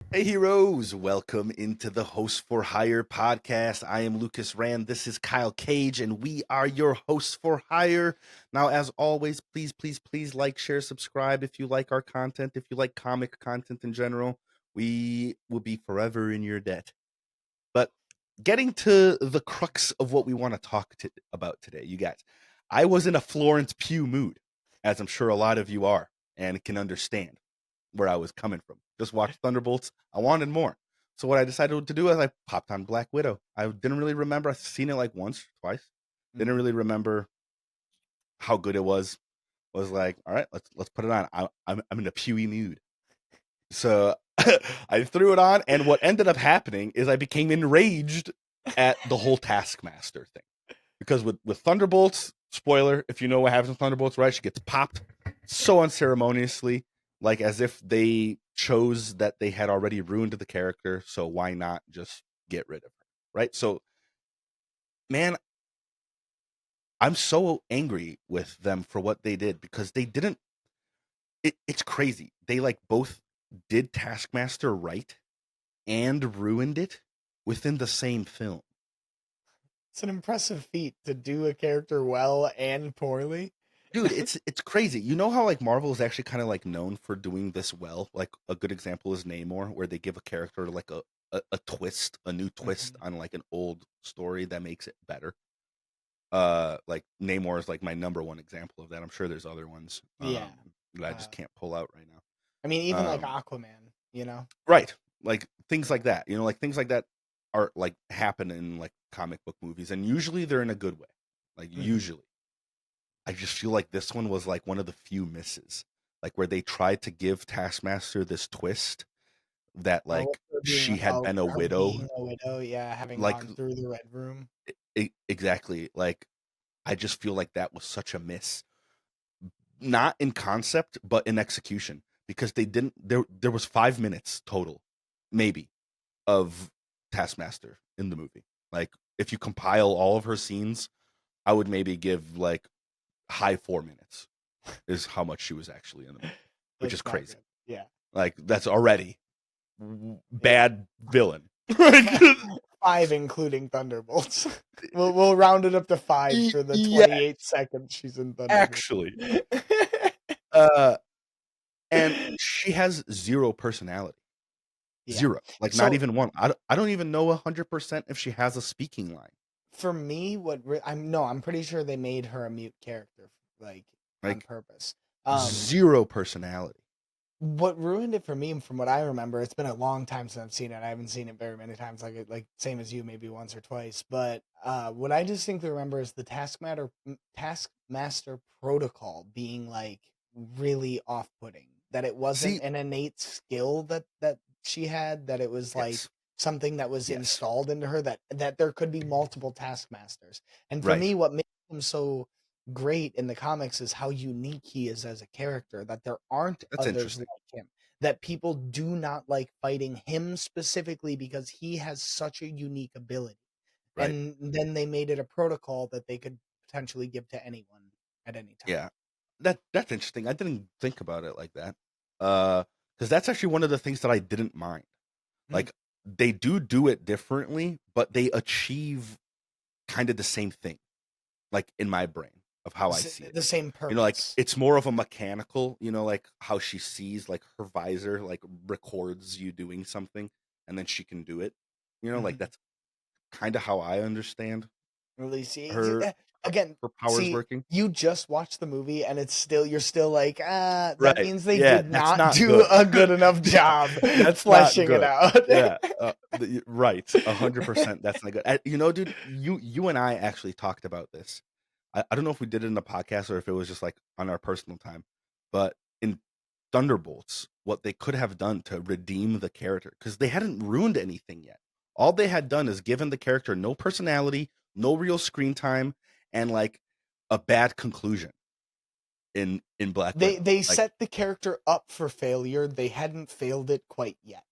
Hey heroes, welcome into the Hosts4Hire podcast. I am Lucas Rand. This is Kyle Cage, and we are your hosts for hire. Now, as always, please like, share, subscribe if you like our content, if you like comic content in general. We will be forever in your debt. But getting to the crux of what we want to talk about today, you guys, I was in a Florence Pugh mood, as I'm sure a lot of you are and can understand where I was coming from. Just watched Thunderbolts. I wanted more. So what I decided to do is I popped on Black Widow. I didn't really remember. I've seen it like once, twice. Didn't Mhm. really remember how good it was. Was like, all right, let's put it on. I'm in a Pewy mood. So I threw it on, and what ended up happening is I became enraged at the whole Taskmaster thing. Because with Thunderbolts, spoiler, if you know what happens with Thunderbolts, right? She gets popped so unceremoniously, like as if they chose that they had already ruined the character, so why not just get rid of her, right? So, man, I'm so angry with them for what they did because they didn't. It's crazy. They like both did Taskmaster right and ruined it within the same film. It's an impressive feat to do a character well and poorly. Dude, it's crazy. You know how like Marvel is actually kind of like known for doing this well? Like a good example is Namor, where they give a character like a twist, a new twist Mhm. on like an old story that makes it better. Like Namor is like my number one example of that. I'm sure there's other ones Yeah. that I just Uh, can't pull out right I mean, now. even like Aquaman, you know? Right. Like things like that. You know, like things like that are like happen in like comic book movies, and usually they're in a good way. Like Mhm. usually. I just feel like this one was like one of the few misses, like where they tried to give Taskmaster this twist that Oh, like her being she had been a her widow, being a widow, yeah, having like gone through the Red Room. exactly. Like I just feel like that was such a miss, not in concept but in execution because they didn't. There was 5 minutes total, maybe, of Taskmaster in the movie. Like if you compile all of her scenes, I would maybe give like high 4 minutes is how much she was actually in the movie, which is That's not crazy. good. Yeah. Like that's already Yeah. bad villain. Like, 5 including Thunderbolts. We'll round it up to 5 for the yeah, 28 seconds she's in Thunderbolts. actually, uh, and she has zero personality, Yeah. zero, like not So even one. I don't even know 100% if she has a speaking line. for me, I'm pretty sure they made her a mute character, like on Like purpose. zero personality. What ruined it for me, from what I remember, it's been a long time since I've seen it. I haven't seen it very many times, like same as you, maybe once or twice. But what I distinctly remember is the Taskmaster protocol being like really off-putting. That it wasn't See, an innate skill that she had. That it was like yes, something that was yes, installed into her. That there could be multiple Taskmasters. And for right. me, what makes him so great in the comics is how unique he is as a character, that there aren't That's others interesting. like him, that people do not like fighting him specifically because he has such a unique ability. Right. And then they made it a protocol that they could potentially give to anyone at any time. Yeah. That's interesting. I didn't think about it like that. Because that's actually one of the things that I didn't mind. Mm. Like they do it differently, but they achieve kind of the same thing. Like in my brain of how I see it. The same You know, like purpose. it's more of a mechanical, you know, like how she sees like her visor like records you doing something and then she can do it. You know, like Mhm. that's kind of how I understand Really see her again, her powers see, working. you just watched the movie and you're still like, that Right. means they Yeah, did that's not not do good. a good enough Yeah, job that's not fleshing it good. out. Yeah, right, 100%, that's not good. You know, dude, you and I actually talked about this. I don't know if we did it in the podcast or if it was just, like, on our personal time, but in Thunderbolts, what they could have done to redeem the character because they hadn't ruined anything yet. All they had done is given the character no personality, no real screen time, and, like, a bad conclusion in Black Widow. They Like, set the character up for failure. They hadn't failed it quite yet.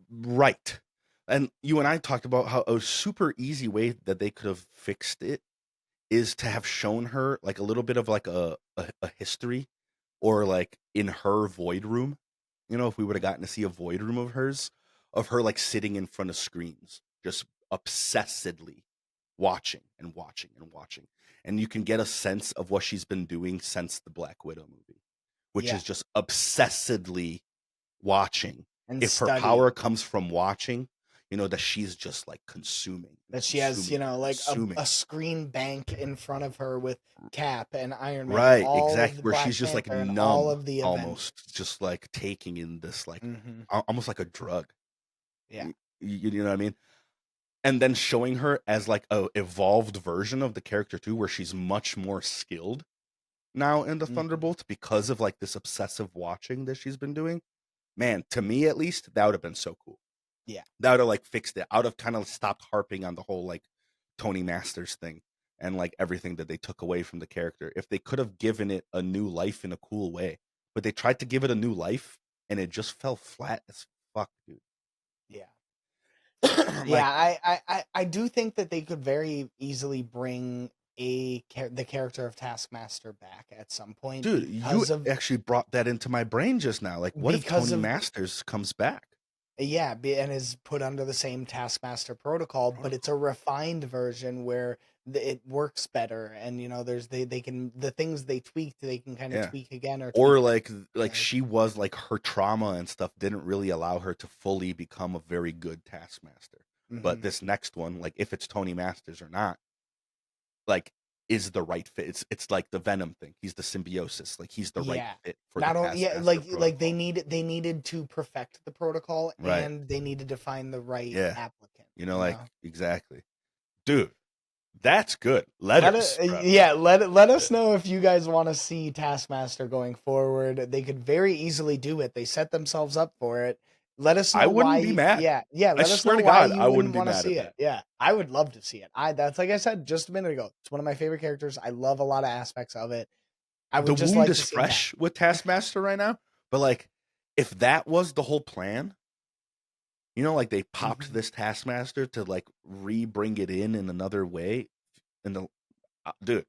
right. And you and I talked about how a super easy way that they could have fixed it is to have shown her like a little bit of like a history or like in her void room. if we would have gotten to see a void room of her like sitting in front of screens, just obsessedly watching and watching and watching. And you can get a sense of what she's been doing since the Black Widow movie, which Yeah, is just obsessedly watching. and If her power studying. comes from watching, that she's just like consuming and That she has, consuming and like consuming. a screen bank in front of her with Cap and Iron Man and Right, all of exactly. the Where Black she's just like Panther and all numb of the Avengers. almost, just like taking in this like Hmm. almost like a drug. Yeah. You know what I mean? And then showing her as like a evolved version of the character too, where she's much more skilled now in the Hmm. Thunderbolts because of like this obsessive watching that she's been doing. Man, to me at least, that would have been so cool. Yeah. That would have like fixed it. I would have kind of stopped harping on the whole like Tony Masters thing and like everything that they took away from the character. If they could have given it a new life in a cool way, but they tried to give it a new life and it just fell flat as fuck, dude. Yeah. I'm Yeah, like, I do think that they could very easily bring the character of Taskmaster back at some point dude, you because of actually brought that into my brain just now. Like, what if because Tony of Masters comes back? yeah, and is put under the same Taskmaster protocol, but it's a Protocol. refined version where it works better, and there's they can the things they tweaked they can kind of Yeah. tweak again or Or tweak like like she was like her trauma and stuff didn't really allow her to fully become a very good Taskmaster. But hmm this next one, like if it's Tony Masters or not, like is the right fit. It's like the Venom thing. He's the symbiosis. Like he's the right yeah. fit for the Not only yeah, Taskmaster they protocol. needed to perfect the protocol Right. and they needed to find the right Yeah. applicant, Like exactly. Dude, that's good. Let Letters, it, bro. yeah, let us know if you guys want to see Taskmaster going forward. They could very easily do it. They set themselves up for it. Let us I know wouldn't be why. mad. Yeah, yeah. I Let us swear know to why God, you I wouldn't wouldn't be want to mad at see that. it. Yeah, I would love to see it. That's like I said just a minute ago. It's one of my favorite characters. I love a lot of aspects of it. I The would just wound like is to see him back. fresh with Taskmaster right now, but like if that was the whole plan, like they popped Hmm. this Taskmaster to like re-bring it in another way, and the dude,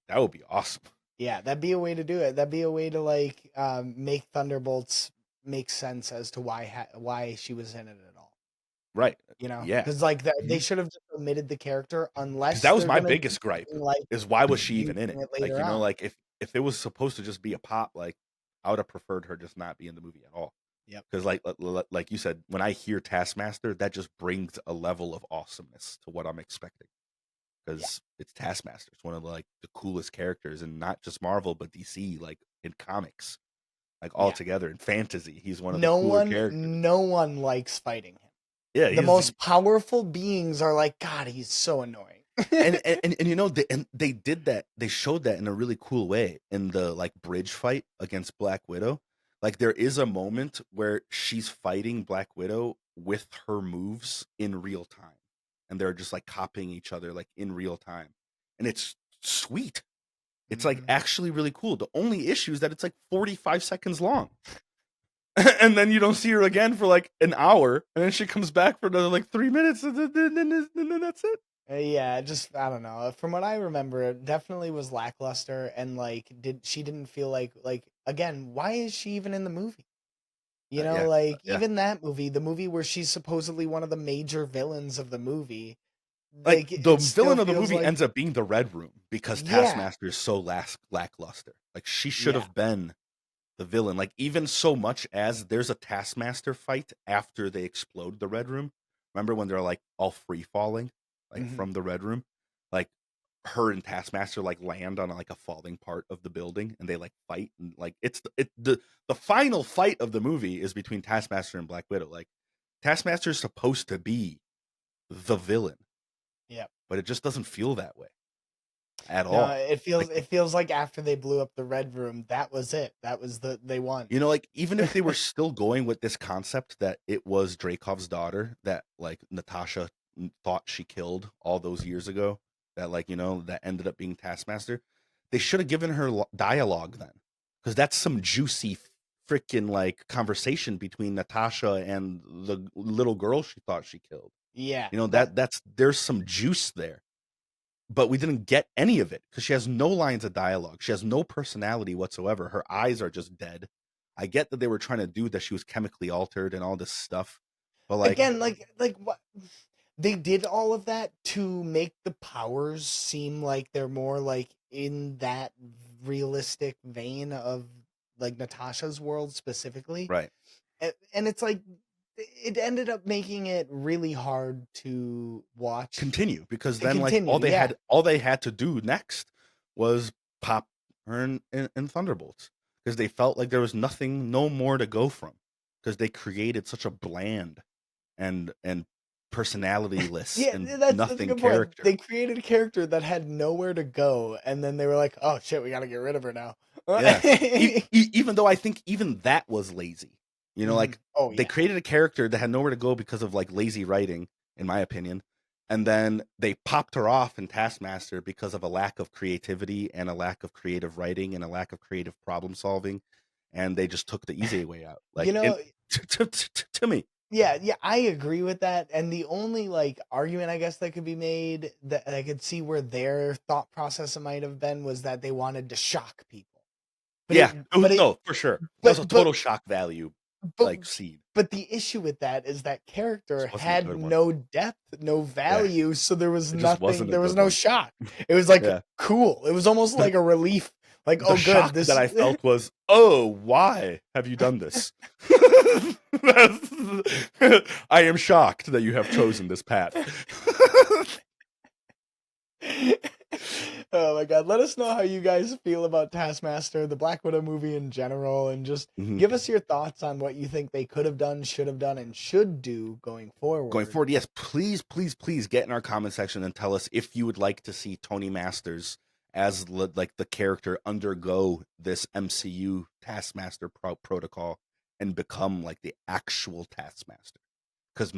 that would be awesome. Yeah, that'd be a way to do it. That'd be a way to like make Thunderbolts make sense as to why she was in it at all. Right? Yeah, Because like that, they because should have just omitted the character unless that was they're my gonna do biggest gripe. something like Is why was she even in using it? it Like later on. like if it was supposed to just be a pop, like I would have preferred her just not be in the movie at all. Yep. Because like you said, when I hear Taskmaster, that just brings a level of awesomeness to what I'm expecting. Yeah. Because it's Taskmaster. It's one of like the coolest characters, and not just Marvel, but DC, like in comics, like all Yeah. together in fantasy. He's one of the cooler characters. No one likes fighting him. Yeah, The he's most powerful beings are like, God, he's so annoying. they did that. They showed that in a really cool way in the like bridge fight against Black Widow. Like there is a moment where she's fighting Black Widow with her moves in real time, and they're just like copying each other like in real time, and it's sweet. It's like Hmm. actually really cool. The only issue is that it's like 45 seconds long. And then you don't see her again for like an hour, and then she comes back for another like 3 minutes, and then that's it. Yeah, just I don't know. From what I remember, it definitely was lackluster, and like, didn't feel like again, why is she even in the movie? Yeah, Like yeah. even that movie, the movie where she's supposedly one of the major villains of the movie, Like like the it still villain of the feels movie like ends up being the Red Room because yeah, Taskmaster is so lackluster. Like she should yeah. have been the villain. Like even so much as there's a Taskmaster fight after they explode the Red Room. Remember when they're like all free falling, like Hmm. from the Red Room? Like her and Taskmaster like land on like a falling part of the building and they like fight and like the final fight of the movie is between Taskmaster and Black Widow. Like Taskmaster is supposed to be the villain, Yeah. but it just doesn't feel that way at No, all. Like it feels like after they blew up the Red Room, that was it. That was they won. like even if they were still going with this concept that it was Dreykov's daughter that like Natasha thought she killed all those years ago, that like that ended up being Taskmaster, they should have given her dialogue then, because that's some juicy freaking like conversation between Natasha and the little girl she thought she killed. Yeah, that That's there's some juice there, but we didn't get any of it because she has no lines of dialogue. She has no personality whatsoever. Her eyes are just dead. I get that they were trying to do that she was chemically altered and all this stuff, but like, Again, like what they did all of that to make the powers seem like they're more like in that realistic vein of like Natasha's world specifically. right, And it's like it ended up making it really hard to watch continue, because to then like continue. Yeah. all they had to do next was pop her in Thunderbolts, because they felt like there was nothing, no more to go from, because they created such a bland and personality-less Yeah, and that's a nothing good point. character. They created a character that had nowhere to go, and then they were like, "Oh shit, we got to get rid of her now." Yeah. Even though I think even that was lazy. You know, Mhm. like Oh they yeah. created a character that had nowhere to go because of like lazy writing, in my opinion. And then they popped her off in Taskmaster because of a lack of creativity and a lack of creative writing and a lack of creative problem solving. And they just took the easy way out. You Like, and know, to me, yeah, I agree with that. And the only like argument I guess that could be made that I could see where their thought process might have been was that they wanted to shock people. But yeah, it but it no, for sure. That was but a but total shock value, but like seed. but the issue with that is that character This wasn't a had good one. no depth, no Yeah, value, so there was it just nothing, wasn't a there was good no one. shock. It was like Yeah. cool. It was almost The like a relief. Like, the oh good, shock that this I felt was, "Oh, why have you done this?" I am shocked that you have chosen this path. Oh my god, let us know how you guys feel about Taskmaster, the Black Widow movie in general, and just Mhm. give us your thoughts on what you think they could have done, should have done, and should do going Going forward. forward, yes, please, please, please get in our comment section and tell us if you would like to see Tony Masters as like the character undergo this MCU Taskmaster protocol and become like the actual Taskmaster. Because,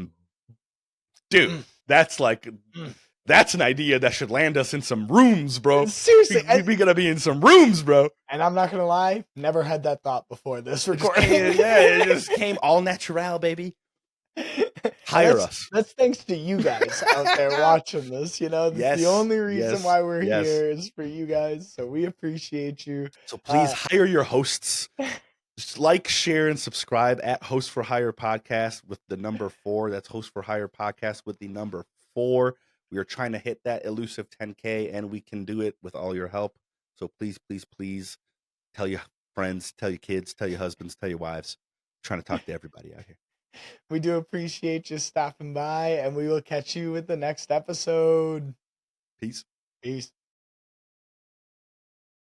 dude, Mm, that's like mm. that's an idea that should land us in some rooms, bro. Seriously, We gotta be in some rooms, bro. and I'm not gonna lie, never had that thought before this It just recording. came, yeah, it just came all natural, baby. And Hire us. that's thanks to you guys out there watching this. You know, that's the Yes, only reason yes, why we're yes. here is for you guys. So we appreciate you. So please Uh, hire your hosts. Just like, share, and subscribe at Hosts4Hire Podcast with the number 4. That's Hosts4Hire Podcast with the number 4. We are trying to hit that elusive 10K, and we can do it with all your help. So please, please, please tell your friends, tell your kids, tell your husbands, tell your wives. I'm trying to talk to everybody out here. we do appreciate you stopping by, and we will catch you with the next episode. Peace. Peace.